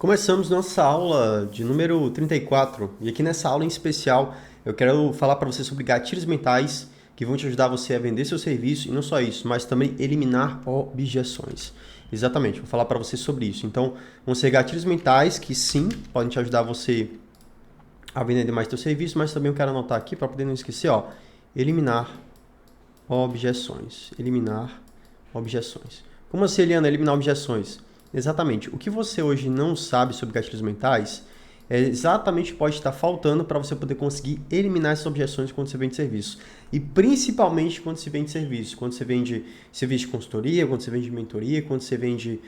Começamos nossa aula de número 34 e aqui nessa aula em especial eu quero falar para você sobre gatilhos mentais que vão te ajudar você a vender seu serviço e não só isso, mas também eliminar objeções. Exatamente, vou falar para você sobre isso. Então, vão ser gatilhos mentais que sim, podem te ajudar você a vender mais seu serviço, mas também eu quero anotar aqui para poder não esquecer, ó, eliminar objeções. Eliminar objeções. Como assim, Eliana, eliminar objeções? Exatamente. O que você hoje não sabe sobre gatilhos mentais é exatamente o que pode estar faltando para você poder conseguir eliminar essas objeções quando você vende serviço. E principalmente quando você vende serviço. Quando você vende serviço de consultoria, quando você vende mentoria, quando você vende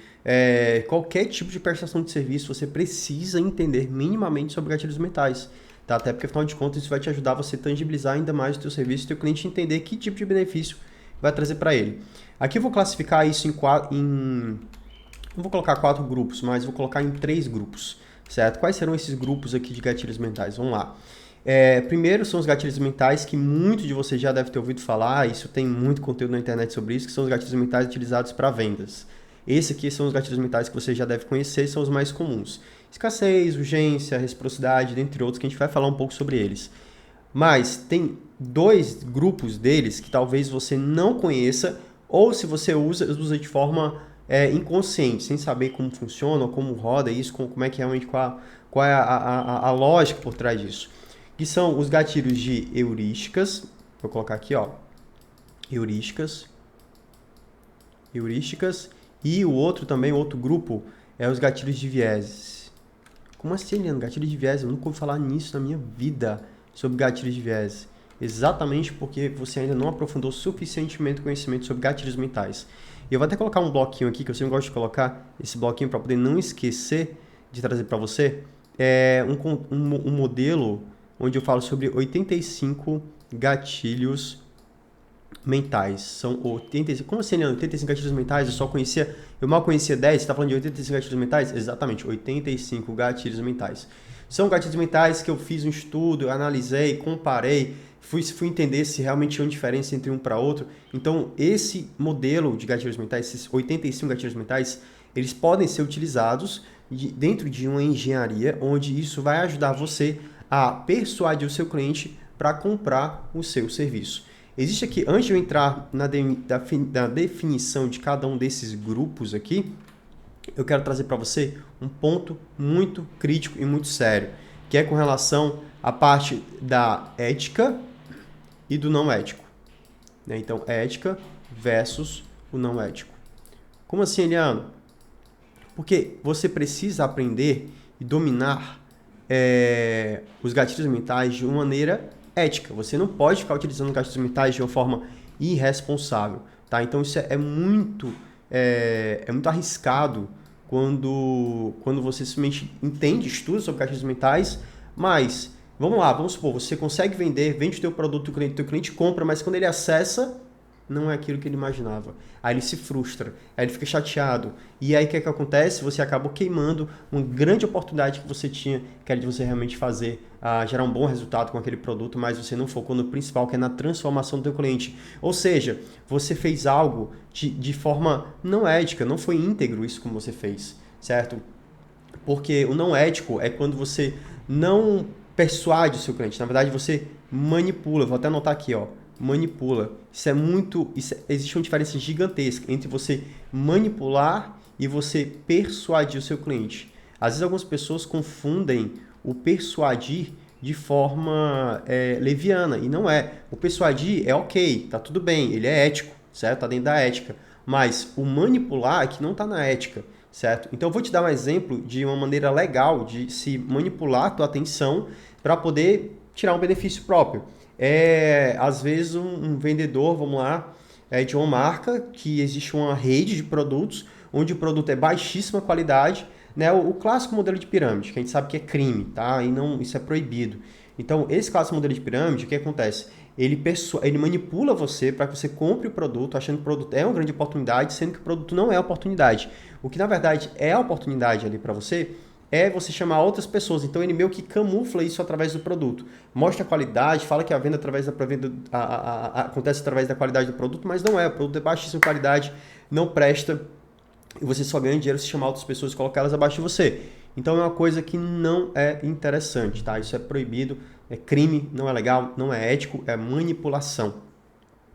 qualquer tipo de prestação de serviço, você precisa entender minimamente sobre gatilhos mentais. Tá? Até porque, afinal de contas, isso vai te ajudar a você tangibilizar ainda mais o teu serviço e o teu cliente entender que tipo de benefício vai trazer para ele. Aqui eu vou classificar isso não vou colocar 4 grupos, mas vou colocar em 3 grupos, certo? Quais serão esses grupos aqui de gatilhos mentais? Vamos lá. Primeiro são os gatilhos mentais que muito de você já deve ter ouvido falar, isso tem muito conteúdo na internet sobre isso, que são os gatilhos mentais utilizados para vendas. Esses aqui são os gatilhos mentais que você já deve conhecer, são os mais comuns. Escassez, urgência, reciprocidade, dentre outros, que a gente vai falar um pouco sobre eles. Mas tem 2 grupos deles que talvez você não conheça, ou se você usa de forma inconsciente, sem saber como funciona, como roda isso, como é que realmente, qual é a lógica por trás disso. Que são os gatilhos de heurísticas, vou colocar aqui, ó, heurísticas, e o outro grupo é os gatilhos de vieses. Como assim, Leandro? Gatilho de vieses? Eu nunca ouvi falar nisso na minha vida, sobre gatilhos de vieses. Exatamente porque você ainda não aprofundou suficientemente conhecimento sobre gatilhos mentais. E eu vou até colocar um bloquinho aqui, que eu sempre gosto de colocar esse bloquinho para poder não esquecer de trazer para você. Um modelo onde eu falo sobre 85 gatilhos mentais. São 85. Como assim, Leandro? 85 gatilhos mentais? Eu mal conhecia 10, você está falando de 85 gatilhos mentais? Exatamente, 85 gatilhos mentais. São gatilhos mentais que eu fiz um estudo, eu analisei, comparei, fui entender se realmente tinha uma diferença entre um para outro. Então, esse modelo de gatilhos mentais, esses 85 gatilhos mentais, eles podem ser utilizados dentro de uma engenharia, onde isso vai ajudar você a persuadir o seu cliente para comprar o seu serviço. Existe aqui, antes de eu entrar na definição de cada um desses grupos aqui, eu quero trazer para você um ponto muito crítico e muito sério, que é com relação à parte da ética e do não ético. Então, ética versus o não ético. Como assim, Eliano? Porque você precisa aprender e dominar os gatilhos mentais de uma maneira ética. Você não pode ficar utilizando gatilhos mentais de uma forma irresponsável. Tá? Então, isso é muito arriscado quando você simplesmente entende, estuda sobre gatilhos mentais, mas, vamos supor, você consegue vende o teu produto, o teu cliente compra, mas quando ele acessa, não é aquilo que ele imaginava. Aí ele se frustra, aí ele fica chateado. E aí o que acontece? Você acabou queimando uma grande oportunidade que você tinha, que era de você realmente gerar um bom resultado com aquele produto, mas você não focou no principal, que é na transformação do teu cliente. Ou seja, você fez algo de forma não ética, não foi íntegro isso como você fez, certo? Porque o não ético é quando você não persuade o seu cliente. Na verdade, você manipula. Vou até anotar aqui, ó. Manipula. Existe uma diferença gigantesca entre você manipular e você persuadir o seu cliente. Às vezes algumas pessoas confundem o persuadir de forma leviana, e não é. O persuadir é ok, tá tudo bem, ele é ético, certo? Tá dentro da ética. Mas o manipular é que não tá na ética, certo? Então eu vou te dar um exemplo de uma maneira legal de se manipular a tua atenção para poder tirar um benefício próprio. Às vezes um vendedor, vamos lá, de uma marca que existe uma rede de produtos onde o produto é baixíssima qualidade, né? O clássico modelo de pirâmide, que a gente sabe que é crime, tá? E não, isso é proibido. Então, esse clássico modelo de pirâmide, o que acontece? Ele manipula você para que você compre o produto, achando que o produto é uma grande oportunidade, sendo que o produto não é oportunidade. O que, na verdade, é a oportunidade ali para você é você chamar outras pessoas. Então ele meio que camufla isso através do produto. Mostra a qualidade, fala que a venda acontece através da qualidade do produto, mas não é. O produto é baixíssima qualidade, não presta e você só ganha dinheiro se chamar outras pessoas e colocar elas abaixo de você. Então é uma coisa que não é interessante, tá? Isso é proibido, é crime, não é legal, não é ético, é manipulação.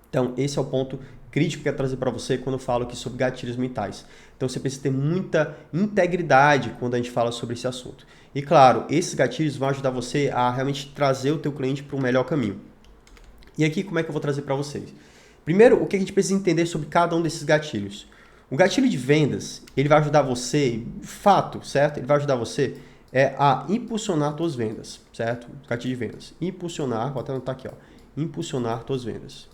Então esse é o ponto crítico que eu quero trazer para você quando eu falo aqui sobre gatilhos mentais. Então você precisa ter muita integridade quando a gente fala sobre esse assunto. E claro, esses gatilhos vão ajudar você a realmente trazer o teu cliente para o melhor caminho. E aqui como é que eu vou trazer para vocês? Primeiro, o que a gente precisa entender sobre cada um desses gatilhos. O gatilho de vendas, ele vai ajudar você, fato, certo? Ele vai ajudar você a impulsionar suas vendas, certo? Gatilho de vendas. Impulsionar, vou até anotar aqui, ó. Impulsionar suas vendas.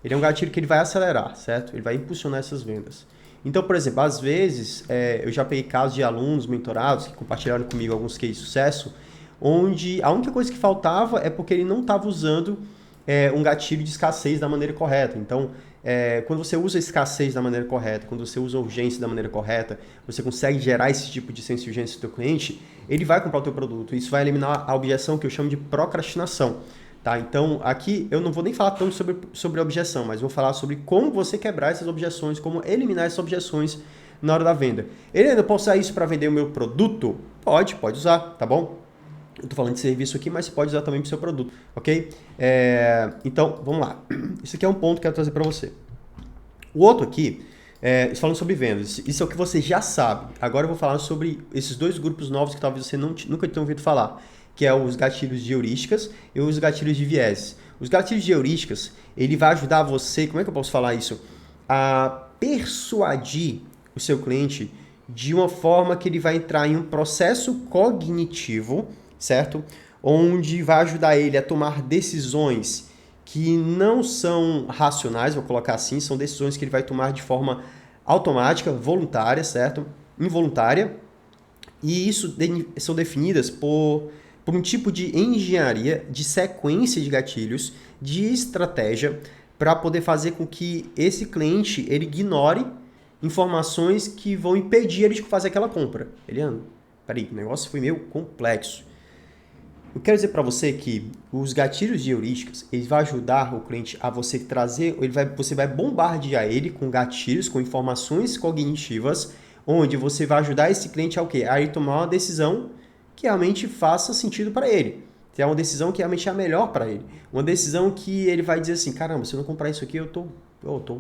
Ele é um gatilho que ele vai acelerar, certo? Ele vai impulsionar essas vendas. Então, por exemplo, às vezes, eu já peguei casos de alunos mentorados que compartilharam comigo alguns cases de sucesso, onde a única coisa que faltava é porque ele não estava usando um gatilho de escassez da maneira correta. Então, quando você usa escassez da maneira correta, quando você usa urgência da maneira correta, você consegue gerar esse tipo de senso de urgência no teu cliente, ele vai comprar o teu produto. Isso vai eliminar a objeção que eu chamo de procrastinação. Tá? Então, aqui eu não vou nem falar tanto sobre objeção, mas vou falar sobre como você quebrar essas objeções, como eliminar essas objeções na hora da venda. Helena, eu posso usar isso para vender o meu produto? Pode usar, tá bom? Eu estou falando de serviço aqui, mas você pode usar também para o seu produto, ok? Então, vamos lá. Isso aqui é um ponto que eu quero trazer para você. O outro aqui, falando sobre vendas, isso é o que você já sabe. Agora eu vou falar sobre esses dois grupos novos que talvez você nunca tenha ouvido falar, que é os gatilhos de heurísticas e os gatilhos de vieses. Os gatilhos de heurísticas, ele vai ajudar você, como é que eu posso falar isso? A persuadir o seu cliente de uma forma que ele vai entrar em um processo cognitivo, certo? Onde vai ajudar ele a tomar decisões que não são racionais, vou colocar assim, são decisões que ele vai tomar de forma automática, voluntária, certo? Involuntária. E isso são definidas por um tipo de engenharia, de sequência de gatilhos, de estratégia, para poder fazer com que esse cliente ele ignore informações que vão impedir ele de fazer aquela compra. Eliano, peraí, o negócio foi meio complexo. Eu quero dizer para você que os gatilhos de heurísticas, eles vão ajudar o cliente a você trazer, você vai bombardear ele com gatilhos, com informações cognitivas, onde você vai ajudar esse cliente a quê? A ele tomar uma decisão que realmente faça sentido para ele. Que é uma decisão que realmente é a melhor para ele. Uma decisão que ele vai dizer assim, caramba, se eu não comprar isso aqui, eu tô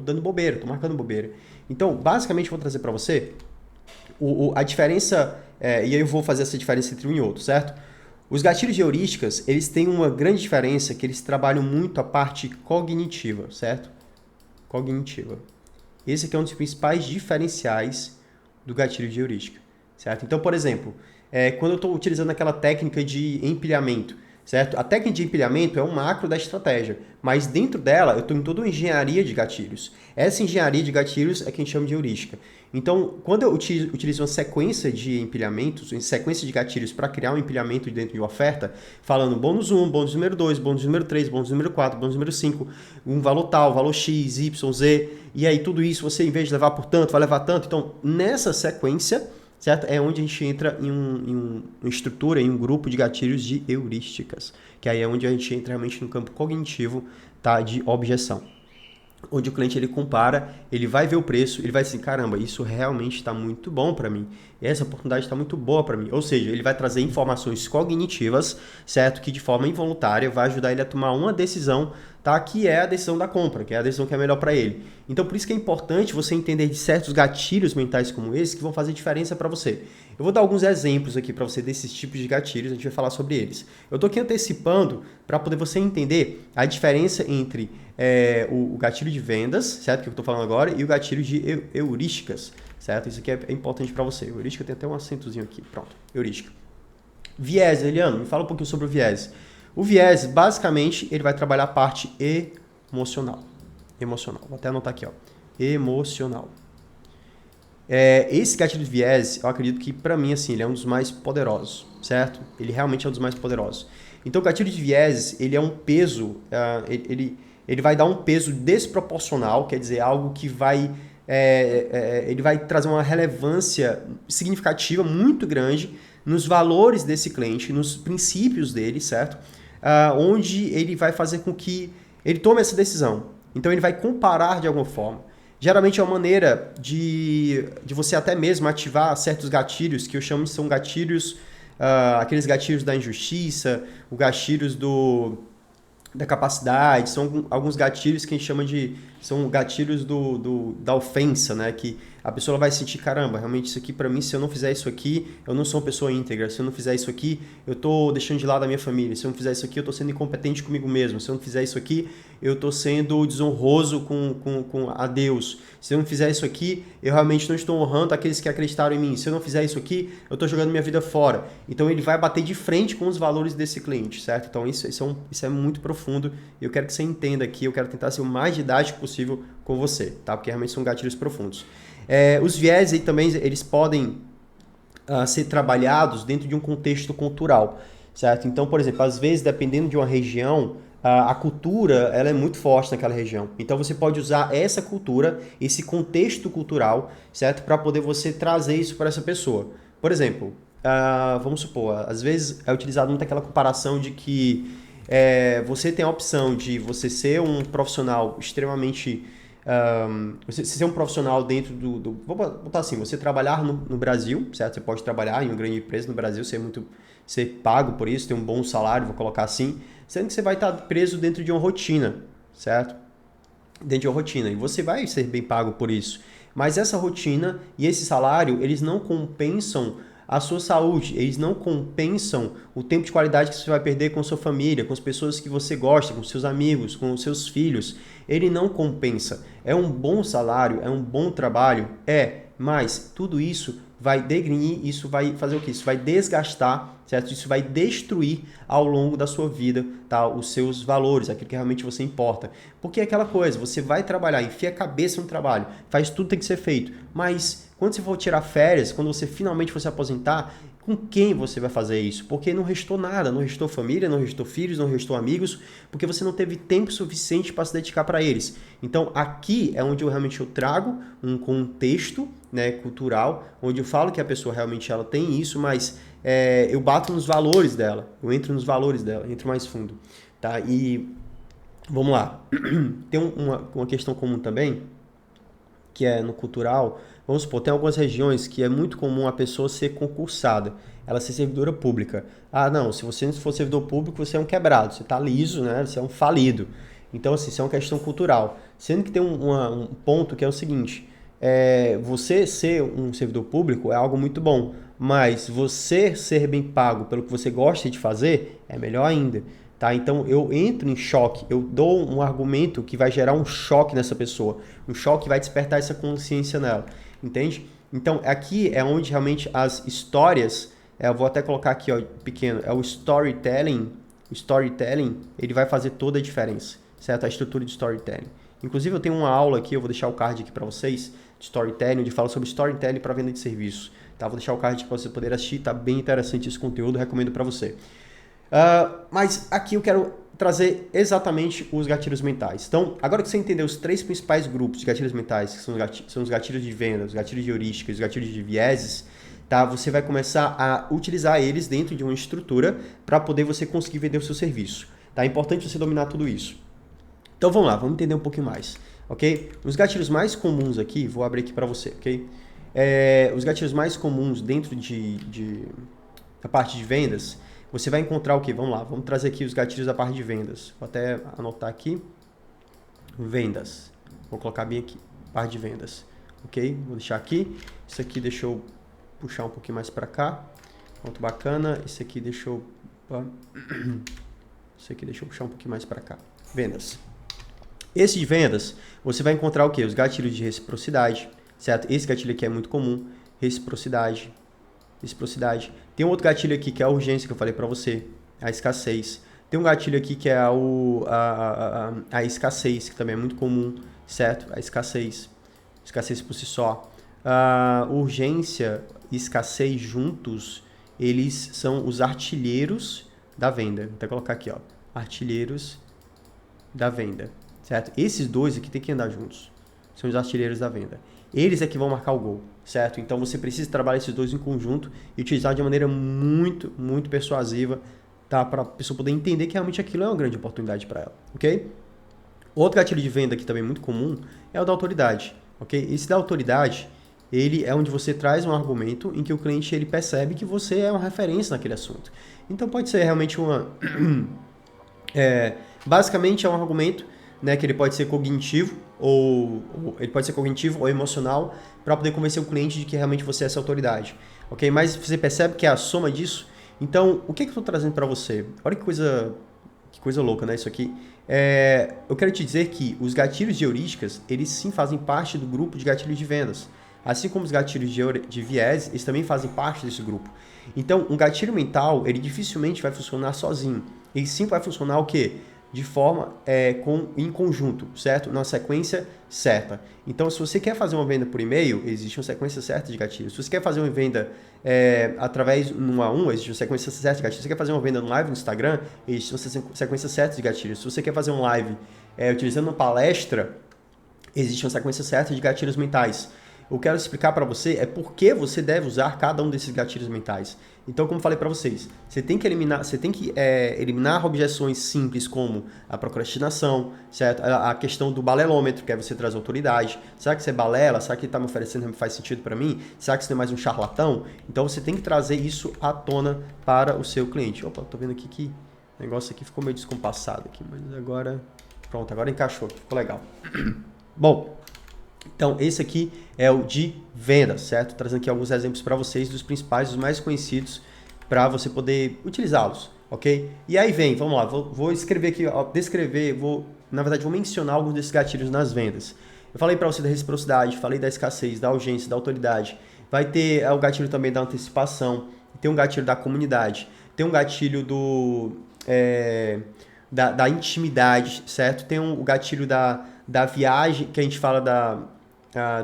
dando bobeira, tô marcando bobeira. Então, basicamente, eu vou trazer para você a diferença, e aí eu vou fazer essa diferença entre um e outro, certo? Os gatilhos de heurísticas, eles têm uma grande diferença que eles trabalham muito a parte cognitiva, certo? Cognitiva. Esse aqui é um dos principais diferenciais do gatilho de heurística, certo? Então, por exemplo, quando eu estou utilizando aquela técnica de empilhamento, certo? A técnica de empilhamento é um macro da estratégia, mas dentro dela eu estou em toda uma engenharia de gatilhos. Essa engenharia de gatilhos é que a gente chama de heurística. Então, quando eu utilizo uma sequência de empilhamentos, uma sequência de gatilhos para criar um empilhamento dentro de uma oferta, falando bônus 1, bônus número 2, bônus número 3, bônus número 4, bônus número 5, um valor tal, valor X, Y, Z, e aí tudo isso você, em vez de levar por tanto, vai levar tanto. Então, nessa sequência, certo? É onde a gente entra em uma estrutura, em um grupo de gatilhos de heurísticas, que aí é onde a gente entra realmente no campo cognitivo, tá, de objeção. Onde o cliente ele compara, ele vai ver o preço, ele vai assim, caramba, isso realmente está muito bom para mim, essa oportunidade está muito boa para mim. Ou seja, ele vai trazer informações cognitivas, certo? Que de forma involuntária vai ajudar ele a tomar uma decisão, tá? Que é a decisão da compra, que é a decisão que é melhor para ele. Então, por isso que é importante você entender de certos gatilhos mentais como esse que vão fazer diferença para você. Eu vou dar alguns exemplos aqui para você desses tipos de gatilhos, a gente vai falar sobre eles. Eu estou aqui antecipando para poder você entender a diferença entre o gatilho de vendas, certo? Que eu estou falando agora, e o gatilho de heurísticas, certo? Isso aqui é importante para você. Heurística tem até um acentozinho aqui, pronto, heurística. Viés, Eliano, me fala um pouquinho sobre o viés. O viés, basicamente, ele vai trabalhar a parte emocional. Vou até anotar aqui, ó. Emocional. Esse gatilho de viés, eu acredito que, para mim, assim, ele é um dos mais poderosos, certo? Ele realmente é um dos mais poderosos. Então, o gatilho de viés, ele é um peso, ele vai dar um peso desproporcional, quer dizer, algo que vai... ele vai trazer uma relevância significativa muito grande nos valores desse cliente, nos princípios dele, certo? Onde ele vai fazer com que ele tome essa decisão. Então, ele vai comparar de alguma forma. Geralmente é uma maneira de você até mesmo ativar certos gatilhos, que eu chamo de são gatilhos, aqueles gatilhos da injustiça, os gatilhos da capacidade, são alguns gatilhos que a gente chama de, são gatilhos da ofensa, né? Que a pessoa vai sentir, caramba, realmente isso aqui pra mim, se eu não fizer isso aqui, eu não sou uma pessoa íntegra, se eu não fizer isso aqui, eu tô deixando de lado a minha família, se eu não fizer isso aqui, eu tô sendo incompetente comigo mesmo, se eu não fizer isso aqui, eu tô sendo desonroso com a Deus, se eu não fizer isso aqui, eu realmente não estou honrando aqueles que acreditaram em mim, se eu não fizer isso aqui, eu tô jogando minha vida fora. Então ele vai bater de frente com os valores desse cliente, certo? Então isso é muito profundo e eu quero que você entenda aqui, eu quero tentar ser o mais didático possível com você, tá? Porque realmente são gatilhos profundos. Os viés aí também, eles podem ser trabalhados dentro de um contexto cultural, certo? Então, por exemplo, às vezes, dependendo de uma região, a cultura ela é muito forte naquela região. Então, você pode usar essa cultura, esse contexto cultural, certo? Para poder você trazer isso para essa pessoa. Por exemplo, vamos supor, às vezes é utilizado muito aquela comparação de que você tem a opção de você ser um profissional extremamente você ser um profissional dentro vou botar assim, você trabalhar no Brasil, certo? Você pode trabalhar em uma grande empresa no Brasil, ser pago por isso, ter um bom salário, vou colocar assim, sendo que você vai estar preso dentro de uma rotina, certo? Dentro de uma rotina, e você vai ser bem pago por isso. Mas essa rotina e esse salário, eles não compensam a sua saúde, eles não compensam o tempo de qualidade que você vai perder com a sua família, com as pessoas que você gosta, com seus amigos, com os seus filhos. Ele não compensa. É um bom salário, é um bom trabalho? Mas tudo isso vai degrinir, isso vai fazer o quê? Isso vai desgastar, certo? Isso vai destruir ao longo da sua vida, tá? Os seus valores, aquilo que realmente você importa. Porque é aquela coisa, você vai trabalhar, enfia a cabeça no trabalho, faz tudo que tem que ser feito, mas quando você for tirar férias, quando você finalmente for se aposentar, com quem você vai fazer isso? Porque não restou nada, não restou família, não restou filhos, não restou amigos, porque você não teve tempo suficiente para se dedicar para eles. Então aqui é onde eu realmente trago um contexto, né, cultural, onde eu falo que a pessoa realmente ela tem isso, mas eu bato nos valores dela, eu entro nos valores dela, entro mais fundo, tá? E vamos lá, tem uma questão comum também, que é no cultural. Vamos supor, tem algumas regiões que é muito comum a pessoa ser concursada, ela ser servidora pública. Ah, não, se você não for servidor público, você é um quebrado, você está liso, né? Você é um falido. Então, assim, isso é uma questão cultural. Sendo que tem um ponto que é o seguinte, você ser um servidor público é algo muito bom, mas você ser bem pago pelo que você gosta de fazer é melhor ainda. Tá? Então eu entro em choque, eu dou um argumento que vai gerar um choque nessa pessoa, um choque que vai despertar essa consciência nela, entende? Então aqui é onde realmente as histórias, eu vou até colocar aqui ó, pequeno, é o storytelling, ele vai fazer toda a diferença, certo? A estrutura de storytelling. Inclusive eu tenho uma aula aqui, eu vou deixar o card aqui para vocês, de storytelling, onde fala sobre storytelling para venda de serviço, tá? Vou deixar o card aqui para você poder assistir, tá bem interessante esse conteúdo, recomendo para você. Mas aqui eu quero trazer exatamente os gatilhos mentais. Então, agora que você entendeu os 3 principais grupos de gatilhos mentais, que são os gatilhos de venda, os gatilhos de heurística, os gatilhos de vieses, tá? Você vai começar a utilizar eles dentro de uma estrutura para poder você conseguir vender o seu serviço. Tá? É importante você dominar tudo isso. Então vamos lá, vamos entender um pouquinho mais, ok? Os gatilhos mais comuns aqui, vou abrir aqui para você, ok? Os gatilhos mais comuns dentro da parte de vendas, você vai encontrar o que? Vamos lá, vamos trazer aqui os gatilhos da parte de vendas. Vou até anotar aqui. Vendas. Vou colocar bem aqui, parte de vendas. Ok? Vou deixar aqui. Isso aqui deixa eu puxar um pouquinho mais para cá. Muito bacana. Esse aqui deixa eu... Esse aqui deixa eu puxar um pouquinho mais para cá. Vendas. Esse de vendas, você vai encontrar o que? Os gatilhos de reciprocidade, certo? Esse gatilho aqui é muito comum. Reciprocidade. Tem um outro gatilho aqui que é a urgência que eu falei para você, a escassez. Tem um gatilho aqui que é a escassez, que também é muito comum, certo? A escassez por si só. Urgência e escassez juntos, eles são os artilheiros da venda. Vou até colocar aqui, ó, artilheiros da venda, certo? Esses dois aqui tem que andar juntos, são os artilheiros da venda. Eles é que vão marcar o gol, certo? Então você precisa trabalhar esses dois em conjunto e utilizar de uma maneira muito, muito persuasiva, tá? Para a pessoa poder entender que realmente aquilo é uma grande oportunidade para ela, ok? Outro gatilho de venda aqui também muito comum é o da autoridade, ok? Esse da autoridade, ele é onde você traz um argumento em que o cliente ele percebe que você é uma referência naquele assunto. Então pode ser realmente uma... basicamente é um argumento, né, que ele pode ser cognitivo ou ele pode ser cognitivo ou emocional para poder convencer o cliente de que realmente você é essa autoridade, ok? Mas você percebe que é a soma disso. Então, o que eu estou trazendo para você? Olha que coisa louca, né? Isso aqui. Eu quero te dizer que os gatilhos de heurísticas, eles sim fazem parte do grupo de gatilhos de vendas. Assim como os gatilhos de viés, eles também fazem parte desse grupo. Então, um gatilho mental, ele dificilmente vai funcionar sozinho. Ele sim vai funcionar o quê? De forma em conjunto, certo? Na sequência certa. Então, se você quer fazer uma venda por e-mail, existe uma sequência certa de gatilhos. Se você quer fazer uma venda através do 1 a 1, existe uma sequência certa de gatilhos. Se você quer fazer uma venda no live no Instagram, existe uma sequência certa de gatilhos. Se você quer fazer um live utilizando uma palestra, existe uma sequência certa de gatilhos mentais. Eu quero explicar para você por que você deve usar cada um desses gatilhos mentais. Então, como falei para vocês, você tem que eliminar objeções simples como a procrastinação, certo? A questão do balelômetro, que é você trazer autoridade. Será que você balela? Será que está me oferecendo não faz sentido para mim? Será que você é mais um charlatão? Então, você tem que trazer isso à tona para o seu cliente. Opa, tô vendo aqui que o negócio aqui ficou meio descompassado aqui, mas agora... Pronto, agora encaixou, ficou legal. Bom... Então, esse aqui é o de vendas, certo? Trazendo aqui alguns exemplos para vocês dos principais, dos mais conhecidos, para você poder utilizá-los, ok? E aí vem, vamos lá, vou escrever aqui, na verdade, vou mencionar alguns desses gatilhos nas vendas. Eu falei para você da reciprocidade, falei da escassez, da urgência, da autoridade. Vai ter o gatilho também da antecipação, tem um gatilho da comunidade, tem um gatilho da intimidade, certo? Tem o gatilho da viagem, que a gente fala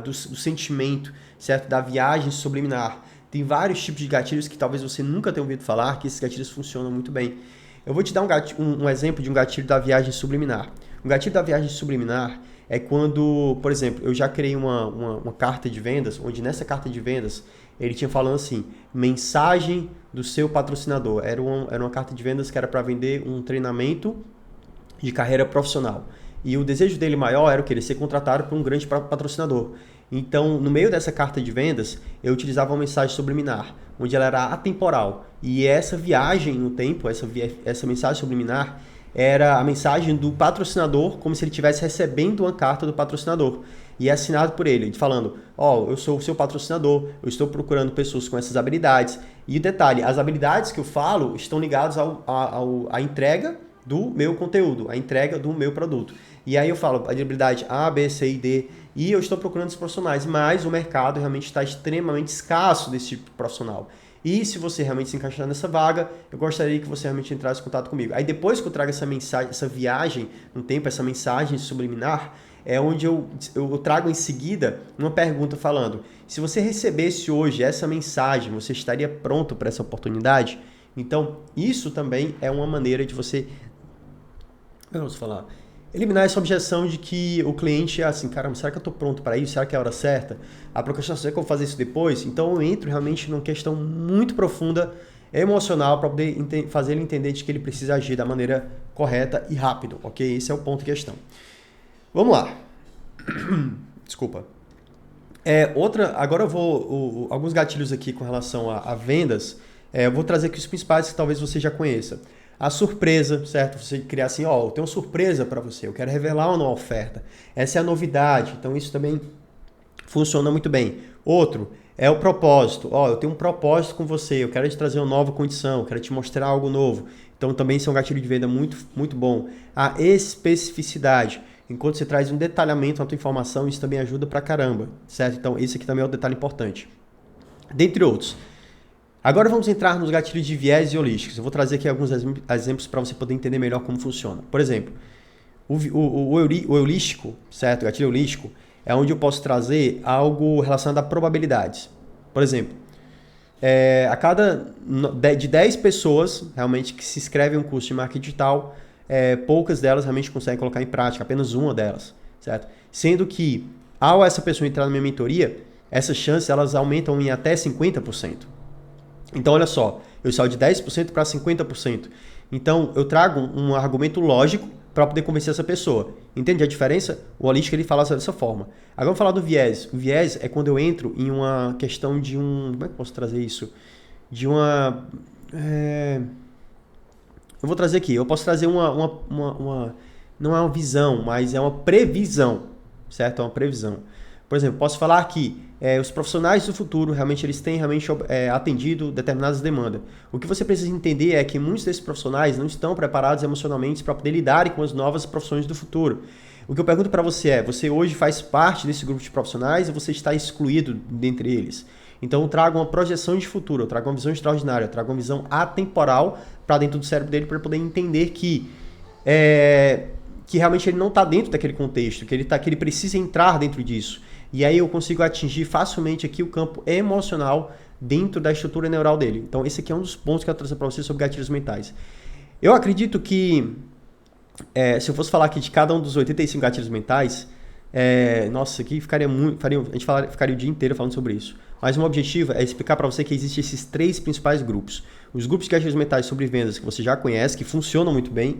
do sentimento, certo? Da viagem subliminar. Tem vários tipos de gatilhos que talvez você nunca tenha ouvido falar, que esses gatilhos funcionam muito bem. Eu vou te dar um exemplo de um gatilho da viagem subliminar. Um gatilho da viagem subliminar é quando, por exemplo, eu já criei uma carta de vendas, onde nessa carta de vendas ele tinha falando assim, mensagem do seu patrocinador. Era uma carta de vendas que era para vender um treinamento de carreira profissional. E o desejo dele maior era o que? Ele ser contratado por um grande patrocinador. Então, no meio dessa carta de vendas, eu utilizava uma mensagem subliminar, onde ela era atemporal. E essa viagem no tempo, essa mensagem subliminar, era a mensagem do patrocinador, como se ele estivesse recebendo uma carta do patrocinador. E é assinado por ele, falando, eu sou o seu patrocinador, eu estou procurando pessoas com essas habilidades. E o detalhe, as habilidades que eu falo estão ligadas à entrega do meu conteúdo, à entrega do meu produto. E aí eu falo a habilidade A, B, C e D, e eu estou procurando esses profissionais, mas o mercado realmente está extremamente escasso desse tipo de profissional. E se você realmente se encaixar nessa vaga, eu gostaria que você realmente entrasse em contato comigo. Aí depois que eu trago essa mensagem, essa viagem no tempo, essa mensagem subliminar, é onde eu trago em seguida uma pergunta falando, se você recebesse hoje essa mensagem, você estaria pronto para essa oportunidade? Então, isso também é uma maneira de você... Vamos falar... eliminar essa objeção de que o cliente é assim, caramba, será que eu estou pronto para isso? Será que é a hora certa? A procrastinação, será que eu vou fazer isso depois? Então eu entro realmente numa questão muito profunda, emocional, para poder fazer ele entender de que ele precisa agir da maneira correta e rápido, ok? Esse é o ponto em questão. Vamos lá. Desculpa. Agora eu vou... alguns gatilhos aqui com relação a vendas. Eu vou trazer aqui os principais que talvez você já conheça. A surpresa, certo? Você criar assim, eu tenho uma surpresa para você, eu quero revelar uma nova oferta. Essa é a novidade, então isso também funciona muito bem. Outro é o propósito. Eu tenho um propósito com você, eu quero te trazer uma nova condição, eu quero te mostrar algo novo. Então também isso é um gatilho de venda muito, muito bom. A especificidade. Enquanto você traz um detalhamento na tua informação, isso também ajuda pra caramba, certo? Então esse aqui também é um detalhe importante. Dentre outros. Agora vamos entrar nos gatilhos de viés e holísticos. Eu vou trazer aqui alguns exemplos para você poder entender melhor como funciona. Por exemplo, o holístico, certo? O gatilho holístico é onde eu posso trazer algo relacionado a probabilidades. Por exemplo, de 10 pessoas realmente que se inscrevem em um curso de marketing digital, poucas delas realmente conseguem colocar em prática, apenas uma delas, certo? Sendo que, ao essa pessoa entrar na minha mentoria, essas chances elas aumentam em até 50%. Então, olha só, eu saio de 10% para 50%. Então, eu trago um argumento lógico para poder convencer essa pessoa. Entende a diferença? O holístico ele fala dessa forma. Agora vamos falar do viés. O viés é quando eu entro em uma questão de um... Como é que eu posso trazer isso? De uma... Eu vou trazer aqui. Eu posso trazer não é uma visão, mas é uma previsão. Certo? É uma previsão. Por exemplo, posso falar que os profissionais do futuro, realmente, eles têm atendido determinadas demandas. O que você precisa entender é que muitos desses profissionais não estão preparados emocionalmente para poder lidarem com as novas profissões do futuro. O que eu pergunto para você é, você hoje faz parte desse grupo de profissionais ou você está excluído dentre eles? Então eu trago uma projeção de futuro, eu trago uma visão extraordinária, eu trago uma visão atemporal para dentro do cérebro dele para poder entender que realmente ele não está dentro daquele contexto, que ele precisa entrar dentro disso. E aí eu consigo atingir facilmente aqui o campo emocional dentro da estrutura neural dele. Então esse aqui é um dos pontos que eu trazer para você sobre gatilhos mentais. Eu acredito que, se eu fosse falar aqui de cada um dos 85 gatilhos mentais, nossa, aqui ficaria ficaria o dia inteiro falando sobre isso. Mas o meu objetivo é explicar para você que existem esses 3 principais grupos. Os grupos de gatilhos mentais sobre vendas que você já conhece, que funcionam muito bem.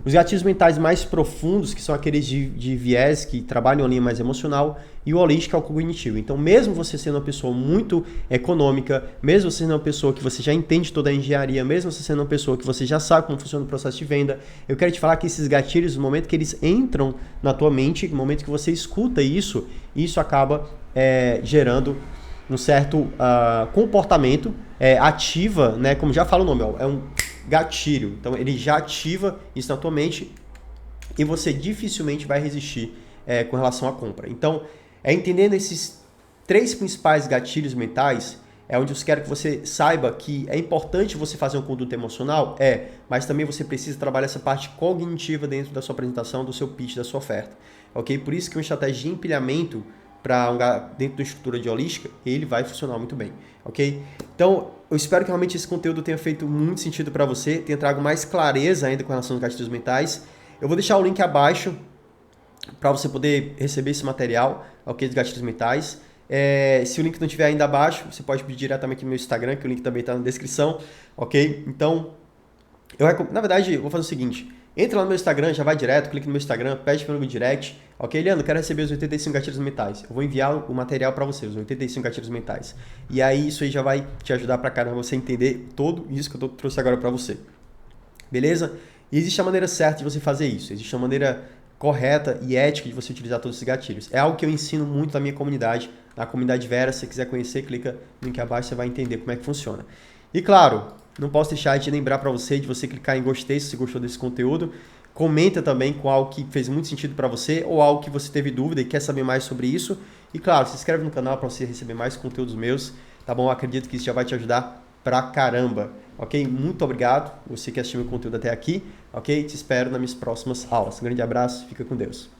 Os gatilhos mentais mais profundos, que são aqueles de viés, que trabalham a linha mais emocional, e o holístico é o cognitivo. Então, mesmo você sendo uma pessoa muito econômica, mesmo você sendo uma pessoa que você já entende toda a engenharia, mesmo você sendo uma pessoa que você já sabe como funciona o processo de venda, eu quero te falar que esses gatilhos, no momento que eles entram na tua mente, no momento que você escuta isso acaba gerando um certo comportamento, ativa, né, como já fala o nome, é um gatilho. Então ele já ativa isso na tua mente e você dificilmente vai resistir com relação à compra. Então, entendendo esses 3 principais gatilhos mentais, é onde eu quero que você saiba que é importante você fazer um conduto emocional, mas também você precisa trabalhar essa parte cognitiva dentro da sua apresentação, do seu pitch, da sua oferta. Ok? Por isso que uma estratégia de empilhamento dentro da estrutura de holística, ele vai funcionar muito bem, ok? Então, eu espero que realmente esse conteúdo tenha feito muito sentido para você, tenha trago mais clareza ainda com relação aos gatilhos mentais. Eu vou deixar o link abaixo para você poder receber esse material, ok, dos gatilhos mentais. Se o link não estiver ainda abaixo, você pode pedir diretamente no meu Instagram, que o link também está na descrição, ok? Então, na verdade, eu vou fazer o seguinte... Entra lá no meu Instagram, já vai direto, clica no meu Instagram, pede pelo meu direct. Ok, Leandro, quero receber os 85 gatilhos mentais. Eu vou enviar o material para você, os 85 gatilhos mentais. E aí isso aí já vai te ajudar pra caramba você entender tudo isso que eu trouxe agora para você. Beleza? E existe a maneira certa de você fazer isso. Existe a maneira correta e ética de você utilizar todos esses gatilhos. É algo que eu ensino muito na minha comunidade, na comunidade Vera. Se você quiser conhecer, clica no link abaixo, você vai entender como é que funciona. E claro, não posso deixar de lembrar para você de você clicar em gostei se você gostou desse conteúdo. Comenta também com algo que fez muito sentido para você ou algo que você teve dúvida e quer saber mais sobre isso. E claro, se inscreve no canal para você receber mais conteúdos meus, tá bom? Eu acredito que isso já vai te ajudar pra caramba, ok? Muito obrigado, você que assistiu meu conteúdo até aqui, ok? Te espero nas minhas próximas aulas. Um grande abraço, fica com Deus.